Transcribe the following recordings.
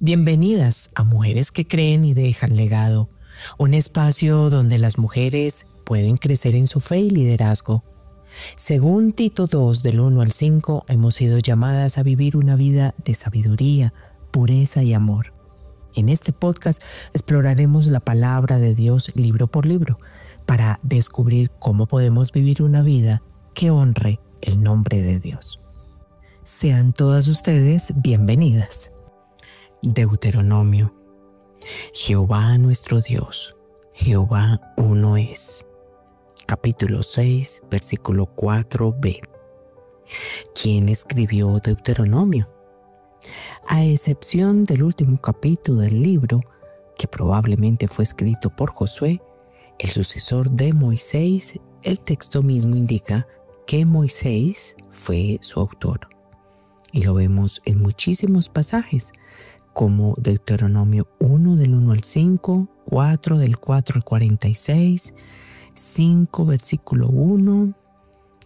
Bienvenidas a Mujeres que Creen y Dejan Legado, un espacio donde las mujeres pueden crecer en su fe y liderazgo. Según Tito 2, del 1 al 5, hemos sido llamadas a vivir una vida de sabiduría, pureza y amor. En este podcast exploraremos la palabra de Dios libro por libro para descubrir cómo podemos vivir una vida que honre el nombre de Dios. Sean todas ustedes bienvenidas. Deuteronomio. Jehová nuestro Dios, Jehová uno es. Capítulo 6, versículo 4b. ¿Quién escribió Deuteronomio? A excepción del último capítulo del libro, que probablemente fue escrito por Josué, el sucesor de Moisés, el texto mismo indica que Moisés fue su autor. Y lo vemos en muchísimos pasajes, como Deuteronomio 1 del 1 al 5, 4 del 4 al 46, 5 versículo 1,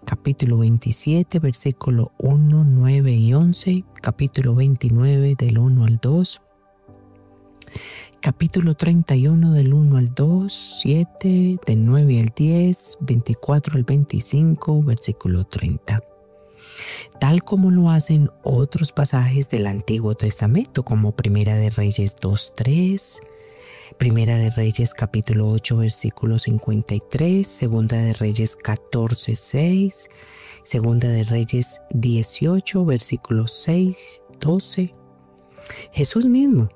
capítulo 27 versículo 1, 9 y 11, capítulo 29 del 1 al 2, capítulo 31 del 1 al 2, 7 del 9 al 10, 24 al 25, versículo 30. Tal como lo hacen otros pasajes del Antiguo Testamento, como Primera de Reyes 2:3, Primera de Reyes capítulo 8 versículo 53, Segunda de Reyes 14:6, Segunda de Reyes 18 versículo 6, 12. Jesús mismo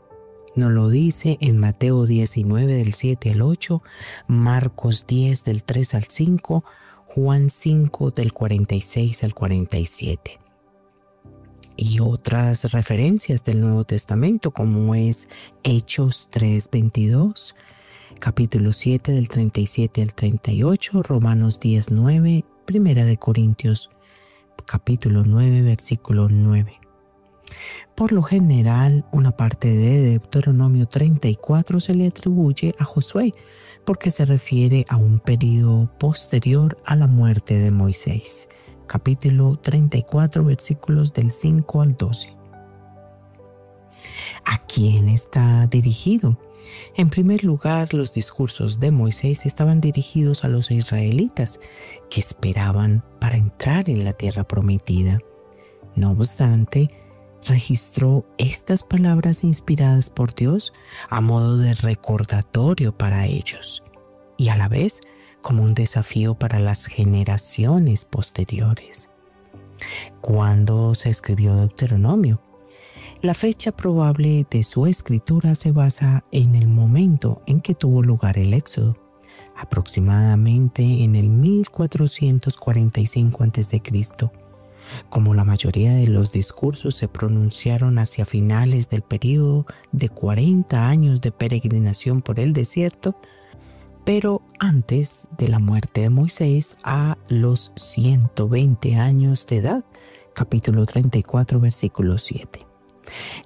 nos lo dice en Mateo 19 del 7 al 8, Marcos 10 del 3 al 5, Juan 5 del 46 al 47. Y otras referencias del Nuevo Testamento, como es Hechos 3:22, capítulo 7 del 37 al 38, Romanos 10:9, Primera de Corintios capítulo 9 versículo 9. Por lo general, una parte de Deuteronomio 34 se le atribuye a Josué, porque se refiere a un periodo posterior a la muerte de Moisés. Capítulo 34, versículos del 5 al 12. ¿A quién está dirigido? En primer lugar, los discursos de Moisés estaban dirigidos a los israelitas que esperaban para entrar en la tierra prometida. No obstante, registró estas palabras inspiradas por Dios a modo de recordatorio para ellos y a la vez como un desafío para las generaciones posteriores. ¿Cuándo se escribió Deuteronomio? La fecha probable de su escritura se basa en el momento en que tuvo lugar el Éxodo, aproximadamente en el 1445 a.C. Como la mayoría de los discursos se pronunciaron hacia finales del periodo de 40 años de peregrinación por el desierto, pero antes de la muerte de Moisés a los 120 años de edad, capítulo 34, versículo 7.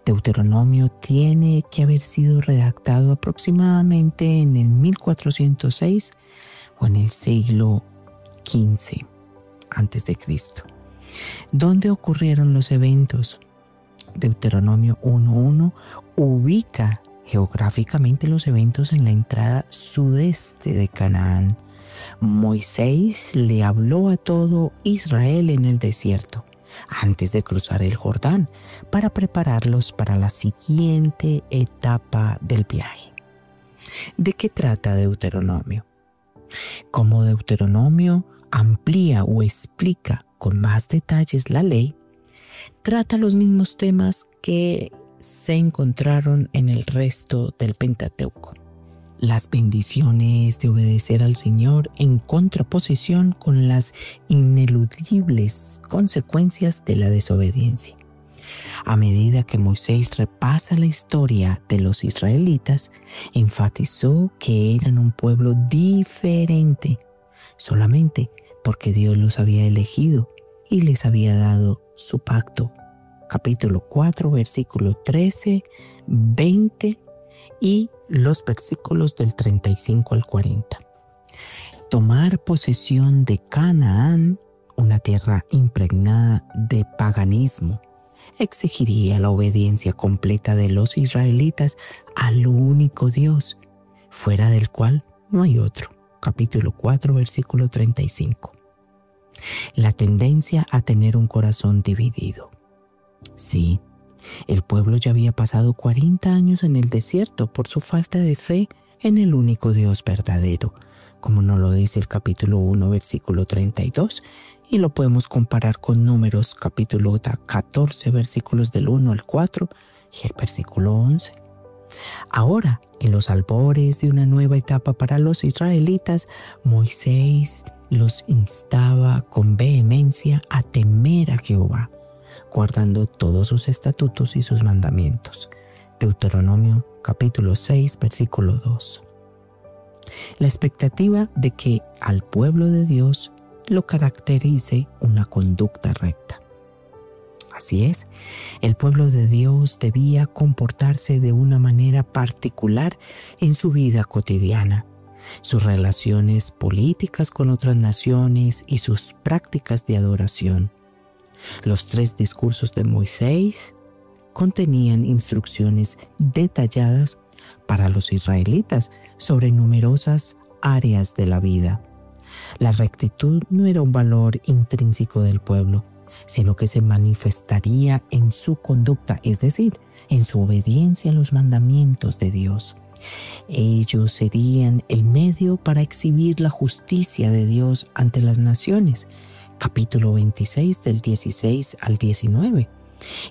Deuteronomio tiene que haber sido redactado aproximadamente en el 1406 o en el siglo XV antes de Cristo. ¿Dónde ocurrieron los eventos? Deuteronomio 1:1 ubica geográficamente los eventos en la entrada sudeste de Canaán. Moisés le habló a todo Israel en el desierto, antes de cruzar el Jordán, para prepararlos para la siguiente etapa del viaje. ¿De qué trata Deuteronomio? Como Deuteronomio amplía o explica con más detalles la ley, trata los mismos temas que se encontraron en el resto del Pentateuco. Las bendiciones de obedecer al Señor en contraposición con las ineludibles consecuencias de la desobediencia. A medida que Moisés repasa la historia de los israelitas, enfatizó que eran un pueblo diferente, solamente porque Dios los había elegido y les había dado su pacto. Capítulo 4, versículo 13, 20 y los versículos del 35 al 40. Tomar posesión de Canaán, una tierra impregnada de paganismo, exigiría la obediencia completa de los israelitas al único Dios, fuera del cual no hay otro. Capítulo 4, versículo 35. La tendencia a tener un corazón dividido. Sí, el pueblo ya había pasado 40 años en el desierto por su falta de fe en el único Dios verdadero, como nos lo dice el capítulo 1, versículo 32, y lo podemos comparar con Números, capítulo 14, versículos del 1 al 4 y el versículo 11. Ahora, en los albores de una nueva etapa para los israelitas, Moisés los instaba con vehemencia a temer a Jehová, guardando todos sus estatutos y sus mandamientos. Deuteronomio capítulo 6, versículo 2. La expectativa de que al pueblo de Dios lo caracterice una conducta recta. Así es, el pueblo de Dios debía comportarse de una manera particular en su vida cotidiana. Sus relaciones políticas con otras naciones y sus prácticas de adoración. Los 3 discursos de Moisés contenían instrucciones detalladas para los israelitas sobre numerosas áreas de la vida. La rectitud no era un valor intrínseco del pueblo, sino que se manifestaría en su conducta, es decir, en su obediencia a los mandamientos de Dios. Ellos serían el medio para exhibir la justicia de Dios ante las naciones. Capítulo 26 del 16 al 19.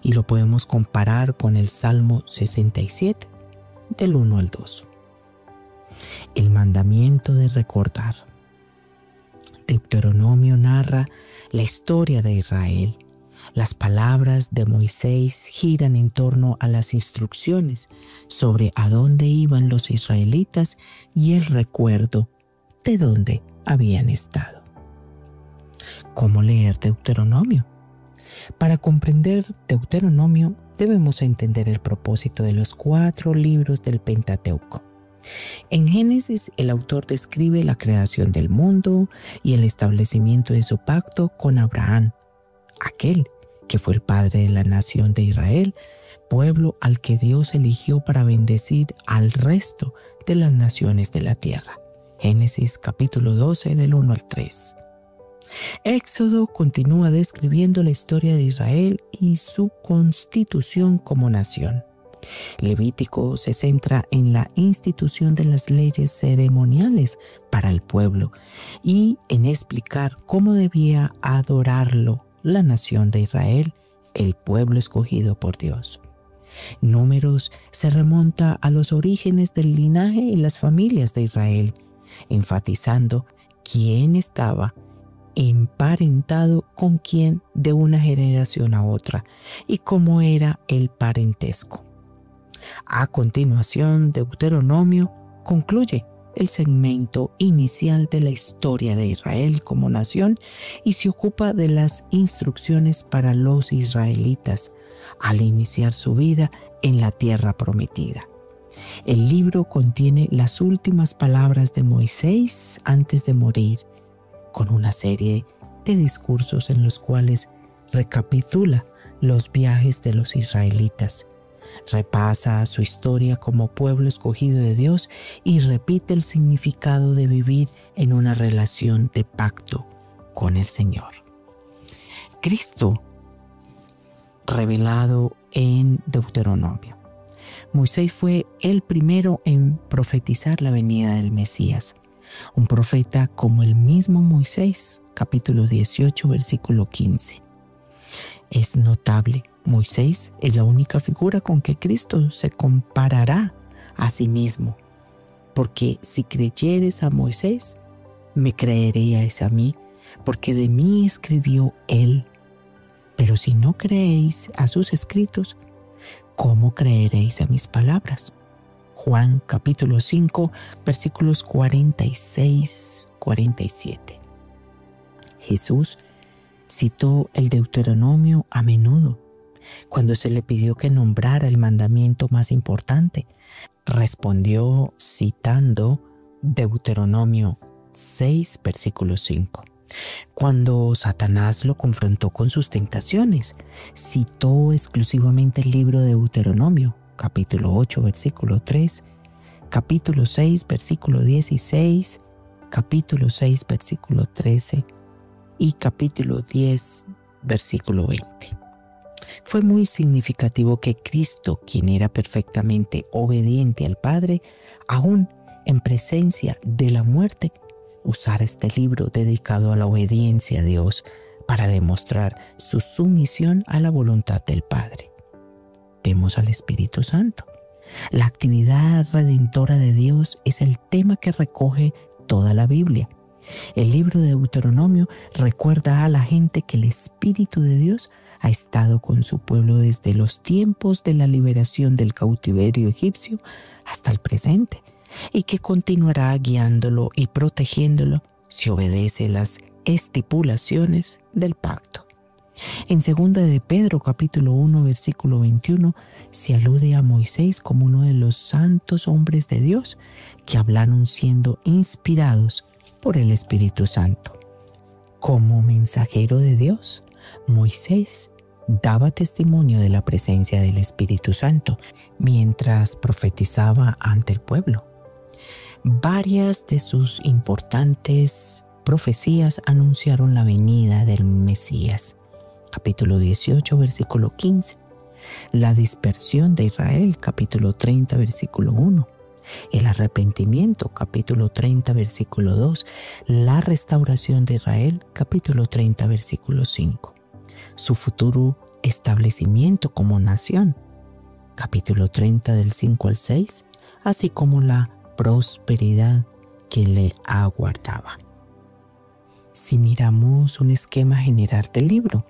Y lo podemos comparar con el Salmo 67 del 1 al 2. El mandamiento de recordar. Deuteronomio narra la historia de Israel. Las palabras de Moisés giran en torno a las instrucciones sobre a dónde iban los israelitas y el recuerdo de dónde habían estado. ¿Cómo leer Deuteronomio? Para comprender Deuteronomio debemos entender el propósito de los 4 libros del Pentateuco. En Génesis, el autor describe la creación del mundo y el establecimiento de su pacto con Abraham, aquel que fue el padre de la nación de Israel, pueblo al que Dios eligió para bendecir al resto de las naciones de la tierra. Génesis capítulo 12 del 1 al 3. Éxodo continúa describiendo la historia de Israel y su constitución como nación. Levítico se centra en la institución de las leyes ceremoniales para el pueblo y en explicar cómo debía adorarlo la nación de Israel, el pueblo escogido por Dios. Números se remonta a los orígenes del linaje y las familias de Israel, enfatizando quién estaba emparentado con quién de una generación a otra y cómo era el parentesco. A continuación, Deuteronomio concluye el segmento inicial de la historia de Israel como nación y se ocupa de las instrucciones para los israelitas al iniciar su vida en la tierra prometida. El libro contiene las últimas palabras de Moisés antes de morir, con una serie de discursos en los cuales recapitula los viajes de los israelitas, repasa su historia como pueblo escogido de Dios y repite el significado de vivir en una relación de pacto con el Señor. Cristo revelado en Deuteronomio. Moisés fue el primero en profetizar la venida del Mesías, un profeta como el mismo Moisés, capítulo 18, versículo 15. Es notable, Moisés es la única figura con que Cristo se comparará a sí mismo, porque si creyeres a Moisés, me creeríais a mí, porque de mí escribió él. Pero si no creéis a sus escritos, ¿cómo creeréis a mis palabras? Juan capítulo 5, versículos 46-47. Jesús citó el Deuteronomio a menudo. Cuando se le pidió que nombrara el mandamiento más importante, respondió citando Deuteronomio 6, versículo 5. Cuando Satanás lo confrontó con sus tentaciones, citó exclusivamente el libro de Deuteronomio, capítulo 8, versículo 3, capítulo 6, versículo 16, capítulo 6, versículo 13 y capítulo 10, versículo 20. Fue muy significativo que Cristo, quien era perfectamente obediente al Padre, aún en presencia de la muerte, usara este libro dedicado a la obediencia a Dios para demostrar su sumisión a la voluntad del Padre. Vemos al Espíritu Santo. La actividad redentora de Dios es el tema que recoge toda la Biblia. El libro de Deuteronomio recuerda a la gente que el Espíritu de Dios ha estado con su pueblo desde los tiempos de la liberación del cautiverio egipcio hasta el presente, y que continuará guiándolo y protegiéndolo si obedece las estipulaciones del pacto. En 2 de Pedro capítulo 1 versículo 21 se alude a Moisés como uno de los santos hombres de Dios que hablaron siendo inspirados por el Espíritu Santo. Como mensajero de Dios, Moisés daba testimonio de la presencia del Espíritu Santo mientras profetizaba ante el pueblo. Varias de sus importantes profecías anunciaron la venida del Mesías. Capítulo 18, versículo 15. La dispersión de Israel, capítulo 30, versículo 1. El arrepentimiento, capítulo 30, versículo 2. La restauración de Israel, capítulo 30, versículo 5. Su futuro establecimiento como nación, capítulo 30 del 5 al 6, así como la prosperidad que le aguardaba. Si miramos un esquema general del libro,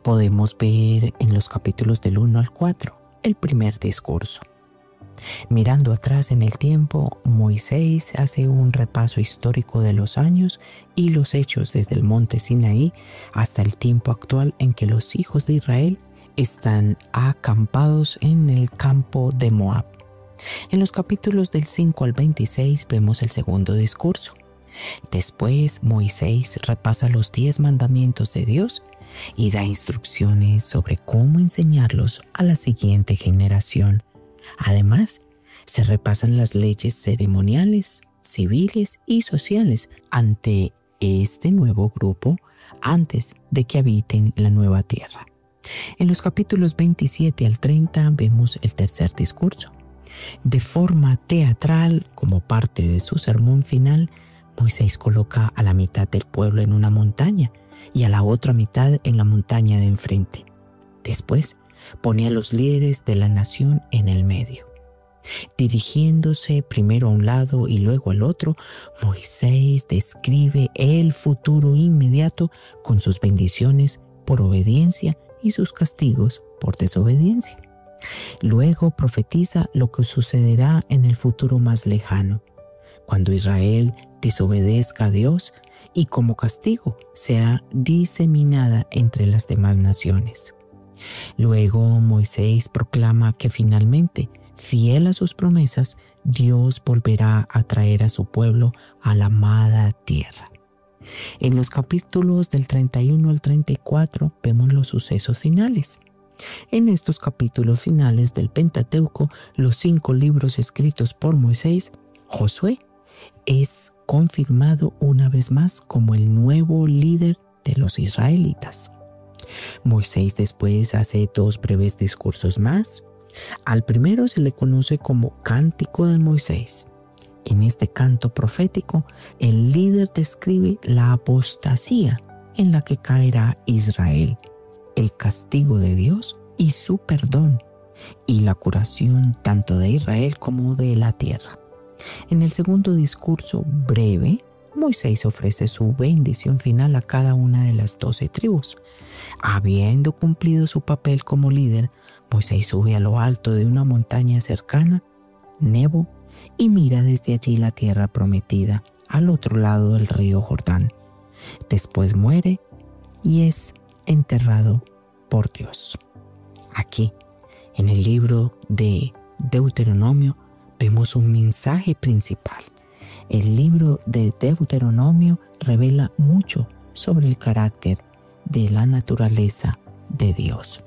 podemos ver en los capítulos del 1 al 4 el primer discurso. Mirando atrás en el tiempo, Moisés hace un repaso histórico de los años y los hechos desde el monte Sinaí hasta el tiempo actual en que los hijos de Israel están acampados en el campo de Moab. En los capítulos del 5 al 26 vemos el segundo discurso. Después Moisés repasa los 10 mandamientos de Dios y da instrucciones sobre cómo enseñarlos a la siguiente generación. Además, se repasan las leyes ceremoniales, civiles y sociales ante este nuevo grupo antes de que habiten la nueva tierra. En los capítulos 27 al 30 vemos el tercer discurso. De forma teatral, como parte de su sermón final, Moisés coloca a la mitad del pueblo en una montaña y a la otra mitad en la montaña de enfrente. Después, pone a los líderes de la nación en el medio. Dirigiéndose primero a un lado y luego al otro, Moisés describe el futuro inmediato con sus bendiciones por obediencia y sus castigos por desobediencia. Luego profetiza lo que sucederá en el futuro más lejano, cuando Israel desobedezca a Dios y como castigo sea diseminada entre las demás naciones. Luego Moisés proclama que finalmente, fiel a sus promesas, Dios volverá a traer a su pueblo a la amada tierra. En los capítulos del 31 al 34 vemos los sucesos finales. En estos capítulos finales del Pentateuco, los 5 libros escritos por Moisés, Josué es confirmado una vez más como el nuevo líder de los israelitas. Moisés después hace 2 breves discursos más. Al primero se le conoce como Cántico de Moisés. En este canto profético, el líder describe la apostasía en la que caerá Israel, el castigo de Dios y su perdón, y la curación tanto de Israel como de la tierra. En el segundo discurso breve, Moisés ofrece su bendición final a cada una de las 12 tribus. Habiendo cumplido su papel como líder, Moisés sube a lo alto de una montaña cercana, Nebo, y mira desde allí la tierra prometida, al otro lado del río Jordán. Después muere y es enterrado por Dios. Aquí, en el libro de Deuteronomio, vemos un mensaje principal. El libro de Deuteronomio revela mucho sobre el carácter de la naturaleza de Dios.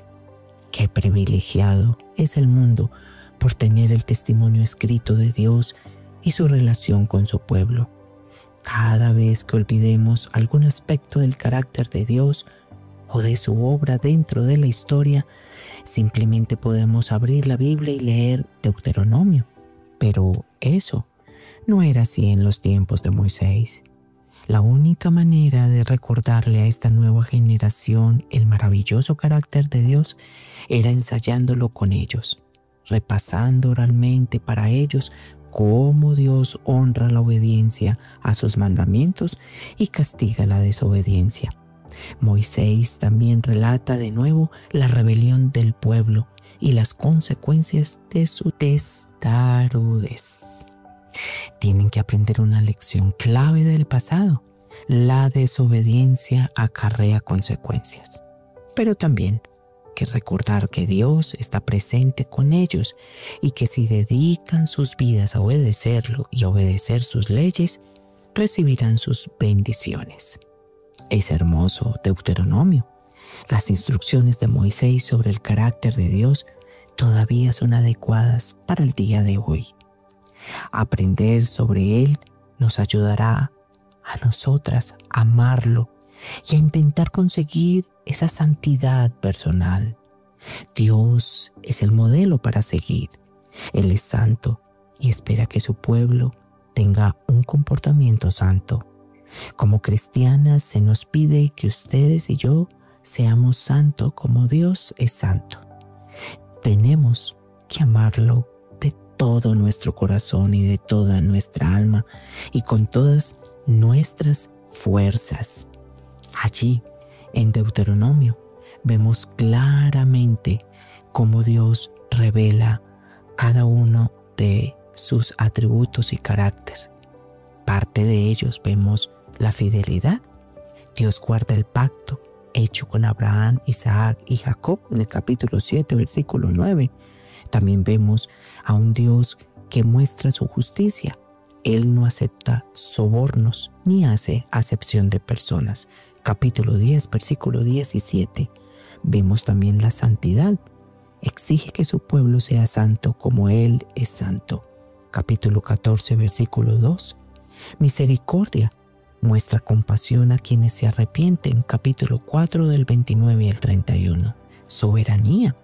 Qué privilegiado es el mundo por tener el testimonio escrito de Dios y su relación con su pueblo. Cada vez que olvidemos algún aspecto del carácter de Dios o de su obra dentro de la historia, simplemente podemos abrir la Biblia y leer Deuteronomio. Pero eso no era así en los tiempos de Moisés. La única manera de recordarle a esta nueva generación el maravilloso carácter de Dios era ensayándolo con ellos, repasando oralmente para ellos cómo Dios honra la obediencia a sus mandamientos y castiga la desobediencia. Moisés también relata de nuevo la rebelión del pueblo y las consecuencias de su testarudez. Tienen que aprender una lección clave del pasado. La desobediencia acarrea consecuencias, pero también que recordar que Dios está presente con ellos y que si dedican sus vidas a obedecerlo y a obedecer sus leyes, recibirán sus bendiciones. Es hermoso Deuteronomio. Las instrucciones de Moisés sobre el carácter de Dios todavía son adecuadas para el día de hoy. Aprender sobre Él nos ayudará a nosotras a amarlo y a intentar conseguir esa santidad personal. Dios es el modelo para seguir. Él es santo y espera que su pueblo tenga un comportamiento santo. Como cristianas se nos pide que ustedes y yo seamos santos como Dios es santo. Tenemos que amarlo de todo nuestro corazón y de toda nuestra alma y con todas nuestras fuerzas. Allí, en Deuteronomio, vemos claramente cómo Dios revela cada uno de sus atributos y carácter. Parte de ellos vemos la fidelidad. Dios guarda el pacto hecho con Abraham, Isaac y Jacob en el capítulo 7, versículo 9. También vemos a un Dios que muestra su justicia. Él no acepta sobornos ni hace acepción de personas. Capítulo 10, versículo 17. Vemos también la santidad. Exige que su pueblo sea santo como Él es santo. Capítulo 14, versículo 2. Misericordia. Muestra compasión a quienes se arrepienten. Capítulo 4 del 29 al 31. Soberanía.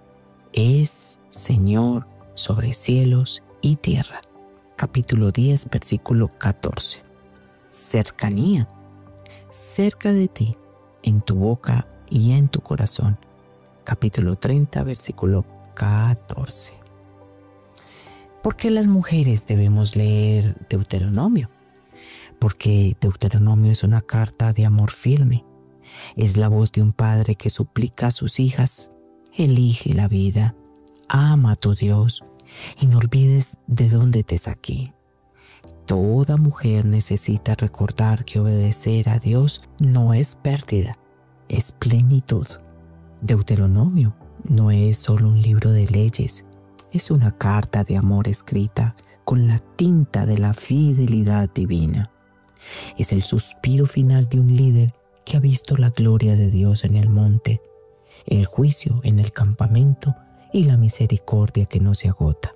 Es Señor sobre cielos y tierra. Capítulo 10, versículo 14. Cercanía. Cerca de ti, en tu boca y en tu corazón. Capítulo 30, versículo 14. ¿Por qué las mujeres debemos leer Deuteronomio? Porque Deuteronomio es una carta de amor firme. Es la voz de un padre que suplica a sus hijas: elige la vida, ama a tu Dios y no olvides de dónde te saqué. Toda mujer necesita recordar que obedecer a Dios no es pérdida, es plenitud. Deuteronomio no es solo un libro de leyes, es una carta de amor escrita con la tinta de la fidelidad divina. Es el suspiro final de un líder que ha visto la gloria de Dios en el monte, el juicio en el campamento y la misericordia que no se agota.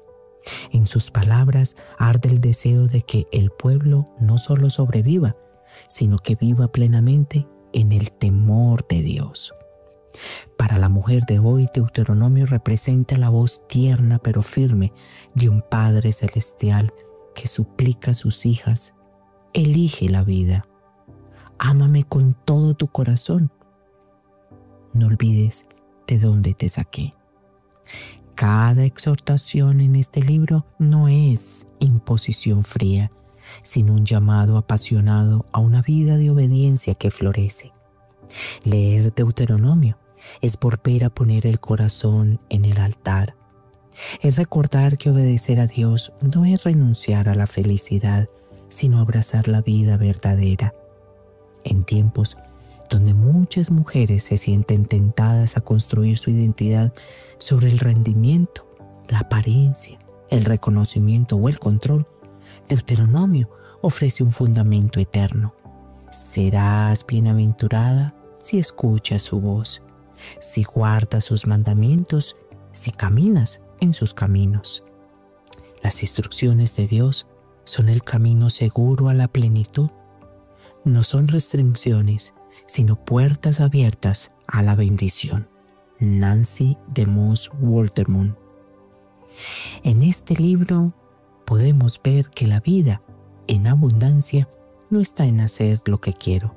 En sus palabras arde el deseo de que el pueblo no solo sobreviva, sino que viva plenamente en el temor de Dios. Para la mujer de hoy, Deuteronomio representa la voz tierna pero firme de un Padre Celestial que suplica a sus hijas: elige la vida, ámame con todo tu corazón, no olvides de dónde te saqué. Cada exhortación en este libro no es imposición fría, sino un llamado apasionado a una vida de obediencia que florece. Leer Deuteronomio es volver a poner el corazón en el altar. Es recordar que obedecer a Dios no es renunciar a la felicidad, sino abrazar la vida verdadera. En tiempos donde muchas mujeres se sienten tentadas a construir su identidad sobre el rendimiento, la apariencia, el reconocimiento o el control, Deuteronomio ofrece un fundamento eterno. Serás bienaventurada si escuchas su voz, si guardas sus mandamientos, si caminas en sus caminos. Las instrucciones de Dios son el camino seguro a la plenitud. No son restricciones, sino puertas abiertas a la bendición. Nancy DeMoss Wolterman. En este libro podemos ver que la vida en abundancia no está en hacer lo que quiero,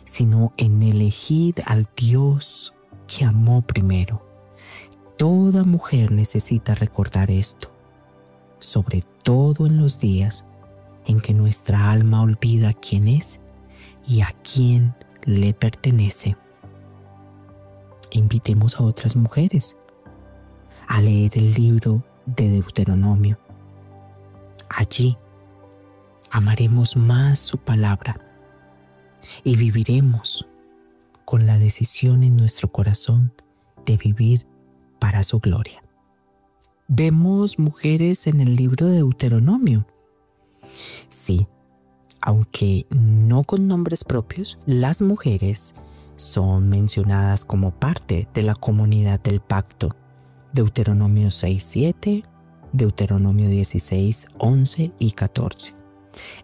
sino en elegir al Dios que amó primero. Toda mujer necesita recordar esto, sobre todo en los días en que nuestra alma olvida quién es y a quién le pertenece. Invitemos a otras mujeres a leer el libro de Deuteronomio. Allí amaremos más su palabra y viviremos con la decisión en nuestro corazón de vivir para su gloria. Vemos mujeres en el libro de Deuteronomio. Sí, aunque no con nombres propios, las mujeres son mencionadas como parte de la comunidad del pacto. Deuteronomio 6:7, Deuteronomio 16:11 y 14.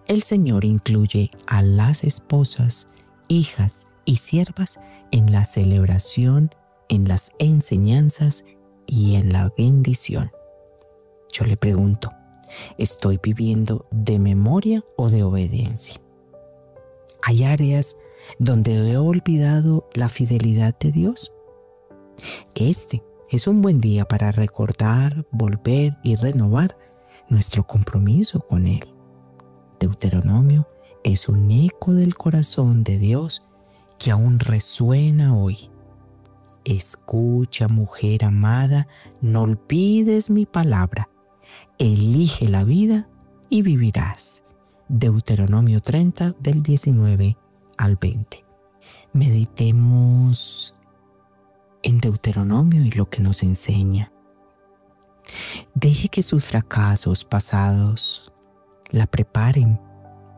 El Señor incluye a las esposas, hijas y siervas en la celebración, en las enseñanzas y en la bendición. Yo le pregunto, ¿estoy viviendo de memoria o de obediencia? ¿Hay áreas donde he olvidado la fidelidad de Dios? Este es un buen día para recordar, volver y renovar nuestro compromiso con Él. Deuteronomio es un eco del corazón de Dios que aún resuena hoy. Escucha, mujer amada, no olvides mi palabra. Elige la vida y vivirás. Deuteronomio 30 del 19 al 20. Meditemos en Deuteronomio y lo que nos enseña. Deje que sus fracasos pasados la preparen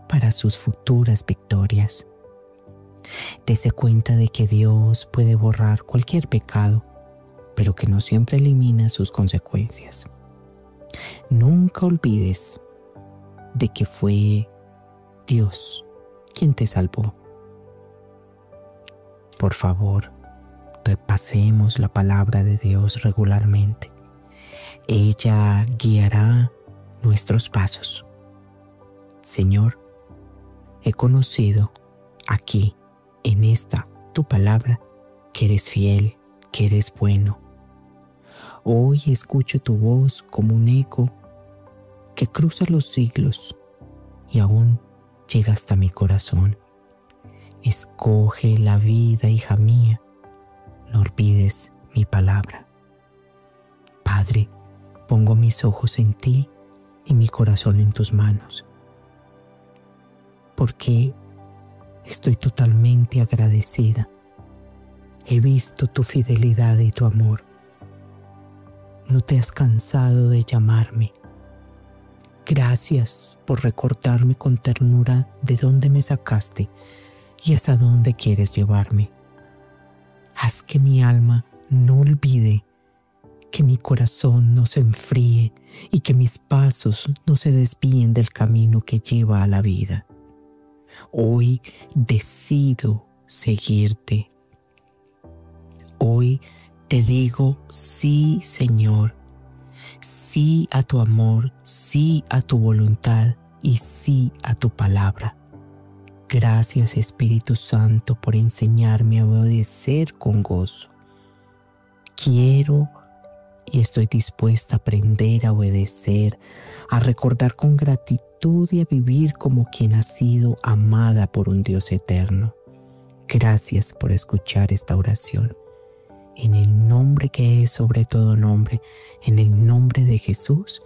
para sus futuras victorias. Dese cuenta de que Dios puede borrar cualquier pecado, pero que no siempre elimina sus consecuencias. Nunca olvides de que fue Dios quien te salvó. Por favor, repasemos la palabra de Dios regularmente. Ella guiará nuestros pasos. Señor, he conocido aquí, en esta tu palabra, que eres fiel, que eres bueno. Hoy escucho tu voz como un eco que cruza los siglos y aún llega hasta mi corazón. Escoge la vida, hija mía, no olvides mi palabra. Padre, pongo mis ojos en ti y mi corazón en tus manos, porque estoy totalmente agradecida. He visto tu fidelidad y tu amor. No te has cansado de llamarme. Gracias por recordarme con ternura de dónde me sacaste y hasta dónde quieres llevarme. Haz que mi alma no olvide, que mi corazón no se enfríe y que mis pasos no se desvíen del camino que lleva a la vida. Hoy decido seguirte. Hoy te digo sí, Señor, sí a tu amor, sí a tu voluntad y sí a tu palabra. Gracias, Espíritu Santo, por enseñarme a obedecer con gozo. Quiero y estoy dispuesta a aprender a obedecer, a recordar con gratitud y a vivir como quien ha sido amada por un Dios eterno. Gracias por escuchar esta oración. En el nombre que es sobre todo nombre, en el nombre de Jesús,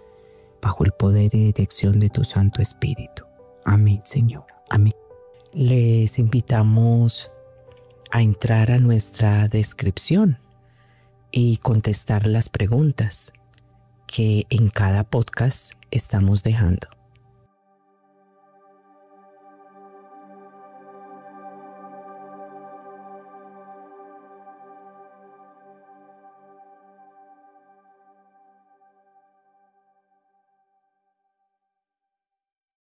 bajo el poder y dirección de tu Santo Espíritu. Amén, Señor. Amén. Les invitamos a entrar a nuestra descripción y contestar las preguntas que en cada podcast estamos dejando.